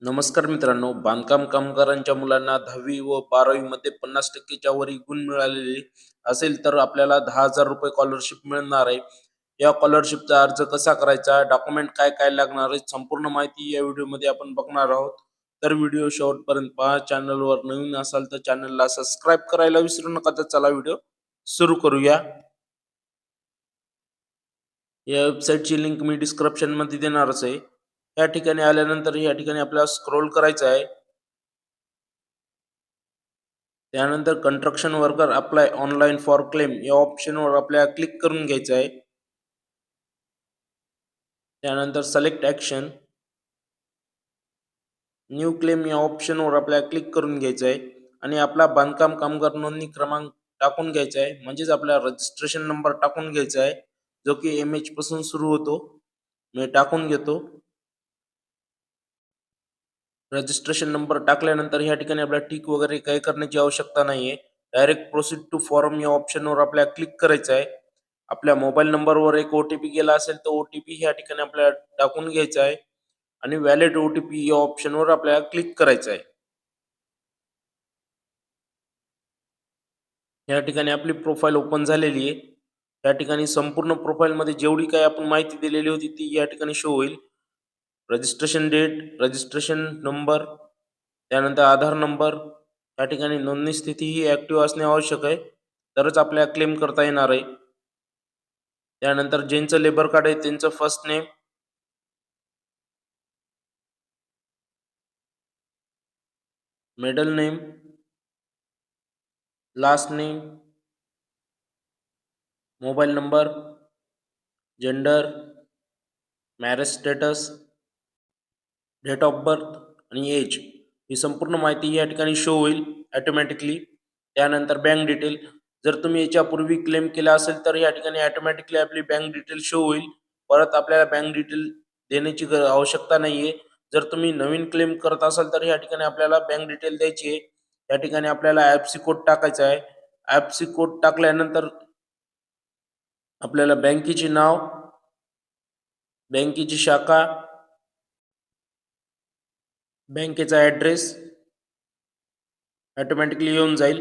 नमस्कार मित्रांनो, बांधकाम कामगारांच्या मुलांना 10वी व 12वी मध्ये 50% वर गुण मिळालेले असेल तर आपल्याला 10,000 रुपये स्कॉलरशिप मिळणार आहे. या स्कॉलरशिपचा अर्ज कसा करायचा, डॉक्युमेंट काय काय लागणार आहे, संपूर्ण माहिती या व्हिडिओमध्ये आपण बघणार आहोत. तर व्हिडिओ शेवटपर्यंत पहा. चॅनलवर नवीन असाल तर चॅनलला सबस्क्राईब करायला विसरू नका. तर चला व्हिडिओ सुरू करूया. या वेबसाईटची लिंक मी डिस्क्रिप्शन मध्ये देणारच आहे. या ठिकाणी आल्यानंतर या ठिकाणी आपल्याला स्क्रोल करायचं आहे. त्यानंतर construction worker apply online for claim या ऑप्शनवर आपल्याला क्लिक करून घ्यायचं आहे. त्यानंतर सिलेक्ट ॲक्शन, न्यू क्लेम या ऑप्शनवर आपल्याला क्लिक करून घ्यायचं आहे आणि आपला बांधकाम कामगार नोंदणी क्रमांक टाकून घ्यायचा आहे. म्हणजेच आपला रजिस्ट्रेशन नंबर टाकून घ्यायचा आहे, जो की MH पासून सुरू होतो. मी टाकून घेतो. रजिस्ट्रेशन नंबर टाकल्यानंतर ह्या ठिकाणी आपल्याला टिक वगैरे काही करण्याची आवश्यकता नाहीये. डायरेक्ट प्रोसीड टू फॉर्म या ऑप्शनवर आपल्याला क्लिक करायचं आहे. आपल्या मोबाईल नंबरवर एक OTP गेला असेल तर OTP ह्या ठिकाणी आपल्याला टाकून घ्यायचा आहे आणि व्हॅलिड OTP या ऑप्शनवर आपल्याला क्लिक करायचं आहे. या ठिकाणी आपली प्रोफाईल ओपन झालेली आहे. या ठिकाणी संपूर्ण प्रोफाईलमध्ये जेवढी काही आपण माहिती दिलेली होती ती या ठिकाणी शो होईल. रजिस्ट्रेशन डेट, रजिस्ट्रेशन नंबर, त्यानंतर आधार नंबर. या ठिकाणी नोंदणी स्थिती ही ऍक्टिव्ह असणे आवश्यक आहे, तरच आपल्याला क्लेम करता येणार आहे. त्यानंतर ज्यांचं लेबर कार्ड आहे त्यांचं first name, middle name, last name, mobile number, gender, marriage status, date of birth आणि एज ही संपूर्ण माहिती या ठिकाणी शो होईल ऑटोमॅटिकली. त्यानंतर बँक डिटेल, जर तुम्ही याच्यापूर्वी क्लेम केला असेल तर या ठिकाणी ऑटोमॅटिकली आपली बँक डिटेल शो होईल. परत आपल्याला बँक डिटेल देण्याची आवश्यकता नाहीये. जर तुम्ही नवीन क्लेम करत असाल तर या ठिकाणी आपल्याला बँक डिटेल द्यायची आहे. या ठिकाणी आपल्याला ऍपसी कोड टाकायचा आहे. ऍपसी कोड टाकल्यानंतर आपल्याला बँकेचे नाव, बँकेची शाखा, बँकेचा ॲड्रेस ऑटोमॅटिकली येऊन जाईल.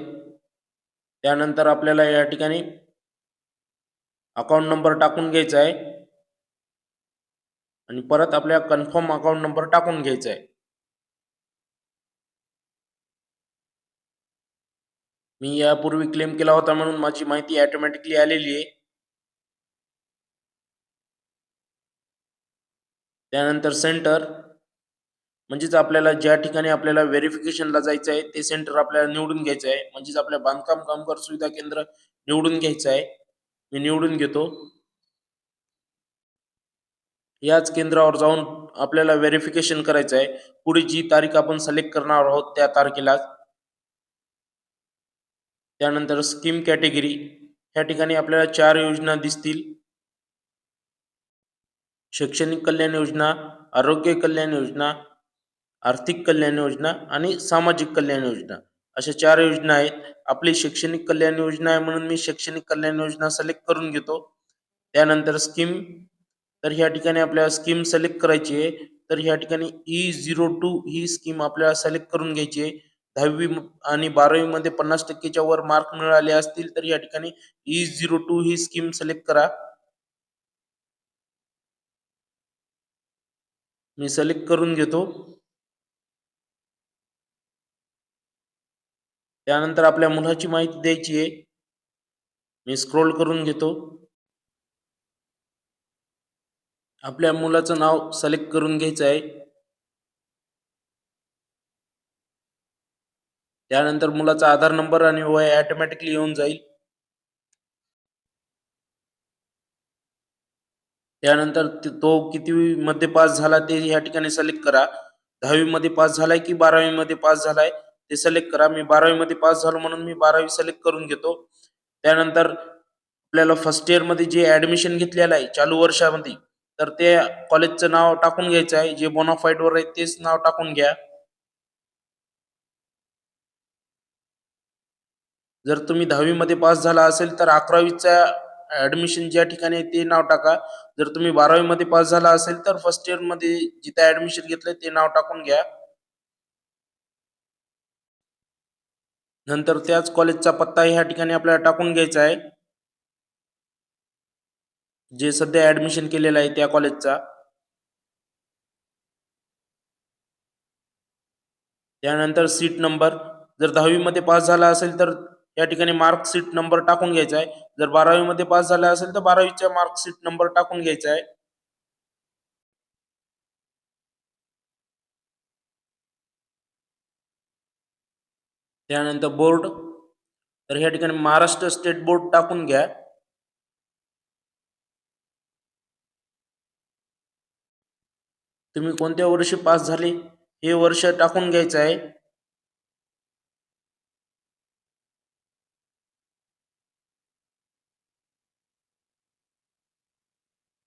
त्यानंतर आपल्याला या ठिकाणी अकाउंट नंबर टाकून घ्यायचा आहे आणि परत आपल्याला कन्फर्म अकाउंट नंबर टाकून घ्यायचा आहे. मी यापूर्वी क्लेम केला होता म्हणून माझी माहिती ऑटोमॅटिकली आलेली आहे. त्यानंतर सेंटर, म्हणजेच आपल्याला ज्या ठिकाणी आपल्याला व्हेरिफिकेशनला जायचं आहे ते सेंटर आपल्याला निवडून घ्यायचं आहे. म्हणजेच आपल्या बांधकाम कामगार सुविधा केंद्र निवडून घ्यायचं आहे. मी निवडून घेतो. याच केंद्रावर जाऊन आपल्याला व्हेरिफिकेशन करायचं आहे. पुढे जी तारीख आपण सिलेक्ट करणार आहोत त्या तारखेला. त्यानंतर स्कीम कॅटेगरी, ह्या ठिकाणी आपल्याला 4 योजना दिसतील. शैक्षणिक कल्याण योजना, आरोग्य कल्याण योजना, आर्थिक कल्याण योजना आणि सामाजिक कल्याण योजना, अशा 4 योजना आहेत. आपली शैक्षणिक कल्याण योजना आहे म्हणून मी शैक्षणिक कल्याण योजना सिलेक्ट करून घेतो. त्यानंतर स्कीम, तर ह्या ठिकाणी आपल्याला स्कीम सिलेक्ट करायची आहे. तर ह्या ठिकाणी E02 ही स्कीम आपल्याला सिलेक्ट करून घ्यायची आहे. 10वी आणि 12वी मध्ये 50% वर मार्क मिळाले असतील तर या ठिकाणी E02 ही स्कीम सिलेक्ट करा. मी सिलेक्ट करून घेतो. त्यानंतर आपल्या मुलाची माहिती द्यायची आहे. मी स्क्रोल करून घेतो. आपल्या मुलाचं नाव सिलेक्ट करून घ्यायचं आहे. त्यानंतर मुलाचा आधार नंबर आणि वय ऑटोमॅटिकली येऊन जाईल. त्यानंतर तो किती मध्ये पास झाला ते या ठिकाणी सिलेक्ट करा. 10वी मध्ये पास झालाय की 12वी मध्ये पास झालाय ते सिलेक्ट करा. मी 12वी मध्ये पास झालो म्हणून मी 12वी सिलेक्ट करून घेतो. त्यानंतर आपल्याला फर्स्ट इयर मध्ये जे ऍडमिशन घेतलेलं आहे चालू वर्षामध्ये, तर ते कॉलेजचं नाव टाकून घ्यायचं आहे. जे बोनाफाईड वर आहे तेच नाव टाकून घ्या. जर तुम्ही 10वी मध्ये पास झाला असेल तर 11वीचा ऍडमिशन ज्या ठिकाणी आहे ते नाव टाका. जर तुम्ही 12वी मध्ये पास झाला असेल तर फर्स्ट इयर मध्ये जिथे ऍडमिशन घेतलंय ते नाव टाकून घ्या. नंतर त्याच कॉलेजचा पत्ता ह्या ठिकाणी आपल्याला टाकून घ्यायचा आहे, जे सध्या ऍडमिशन केलेलं आहे त्या कॉलेजचा. त्यानंतर सीट नंबर, जर 10वी मध्ये पास झाला असेल तर या ठिकाणी मार्कशीट नंबर टाकून घ्यायचा आहे. जर 12वी मध्ये पास झाला असेल तर 12वीचा मार्कशीट नंबर टाकून घ्यायचा आहे. त्यानंतर बोर्ड, तर या ठिकाणी महाराष्ट्र स्टेट बोर्ड टाकून घ्या. तुम्ही कोणत्या वर्षी पास झाले हे वर्ष टाकून घ्यायचं आहे.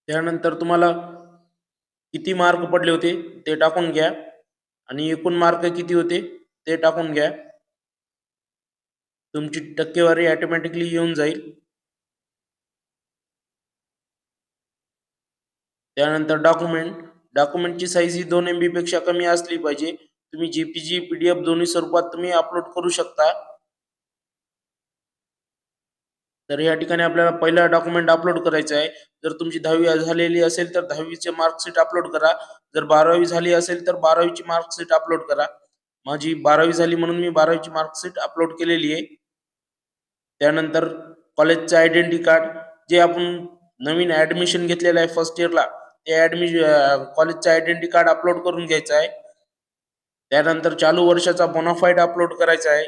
त्यानंतर तुम्हाला किती मार्क पडले होते ते टाकून घ्या आणि एकूण मार्क किती होते ते टाकून घ्या. तुमची टक्केवारी ऑटोमॅटिकली येऊन जाईल. त्यानंतर डॉक्युमेंटची साईज ही 2 MB पेक्षा कमी असली पाहिजे. तुम्ही JPG PDF दोन्ही स्वरूपात तुम्ही अपलोड करू शकता. तर या ठिकाणी आपल्याला पहिला डॉक्युमेंट अपलोड करायचा आहे. जर तुमची 10वी झालेली असेल तर 10वीचे मार्कशीट अपलोड करा. जर 12वी झाली असेल तर 12वीची मार्कशीट अपलोड करा. माझी 12वी झाली म्हणून मी 12वीची मार्कशीट अपलोड केलेली आहे. त्यानंतर कॉलेजचं आयडेंटिटी कार्ड, जे आपण नवीन ऍडमिशन घेतलेलं आहे फर्स्ट इयरला, ते कॉलेजचं आयडेंटिटी कार्ड अपलोड करून घ्यायचं आहे. त्यानंतर चालू वर्षाचा बोनाफाईड अपलोड करायचा आहे.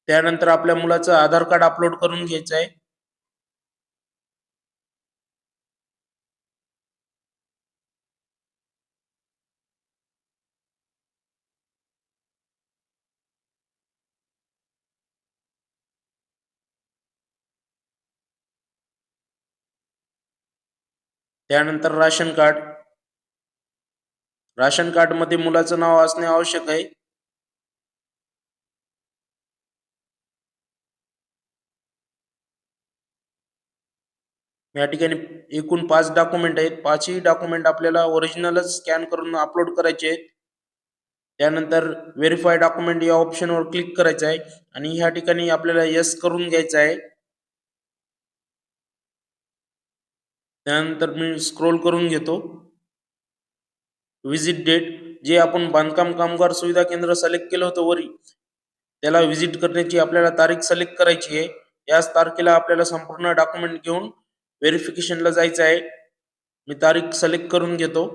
त्यानंतर आपल्या मुलाचं आधार कार्ड अपलोड करून घ्यायचं आहे. त्यानंतर राशन कार्ड मध्ये मुलाचं नाव असणे आवश्यक आहे. या ठिकाणी एकूण 5 डॉक्युमेंट आहेत. 5ही डॉक्युमेंट आपल्याला ओरिजिनलच स्कॅन करून अपलोड करायचे आहेत. त्यानंतर व्हेरीफाय डॉक्युमेंट या ऑप्शनवर क्लिक करायचं आहे आणि ह्या ठिकाणी आपल्याला येस करून घ्यायचं आहे. त्यानंतर मी स्क्रोल करून घेतो. व्हिजिट डेट, जे आपण बांधकाम कामगार सुविधा केंद्र सिलेक्ट केलं होतं वरी, त्याला व्हिजिट करण्याची आपल्याला तारीख सिलेक्ट करायची आहे. याच तारखेला आपल्याला संपूर्ण डॉक्युमेंट घेऊन व्हेरिफिकेशनला जायचं आहे. मी तारीख सिलेक्ट करून घेतो.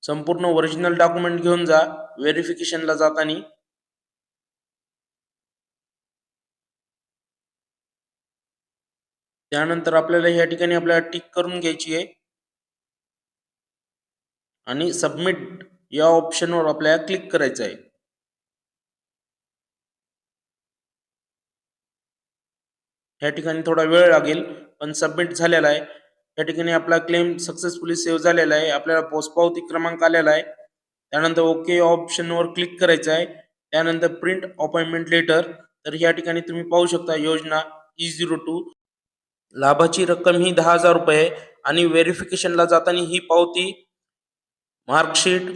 संपूर्ण ओरिजिनल डॉक्युमेंट घेऊन जा व्हेरिफिकेशनला जाताना. त्यानंतर आपल्याला या ठिकाणी आपल्याला टिक करून घ्यायची आहे आणि सबमिट या ऑप्शनवर आपल्याला क्लिक करायचं आहे. या ठिकाणी थोडा वेळ लागेल, पण सबमिट झालेला आहे. या ठिकाणी आपला क्लेम सक्सेसफुली सेव्ह झालेला आहे. आपल्याला पोचपावती क्रमांक आलेला आहे. त्यानंतर ओके ऑप्शनवर क्लिक करायचं आहे. त्यानंतर प्रिंट अपॉइंटमेंट लेटर, तर या ठिकाणी तुम्ही पाहू शकता योजना E02, लाभाची रक्कम ही 10,000 रुपये आणि व्हेरिफिकेशनला जाताना ही पावती, मार्कशीट,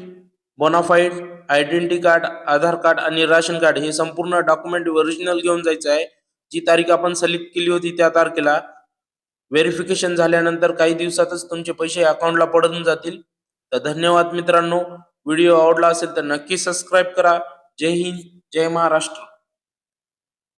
बोनाफाईड, आयडेंटिटी कार्ड, आधार कार्ड आणि राशन कार्ड हे संपूर्ण डॉक्युमेंट ओरिजिनल घेऊन जायचं आहे. जी तारीख आपण सिलेक्ट केली होती त्या तारखेला. व्हेरिफिकेशन झाल्यानंतर काही दिवसातच तुमचे पैसे अकाउंटला पडून जातील. तर धन्यवाद मित्रांनो. व्हिडिओ आवडला असेल तर नक्की सबस्क्राईब करा. जय हिंद, जय महाराष्ट्र.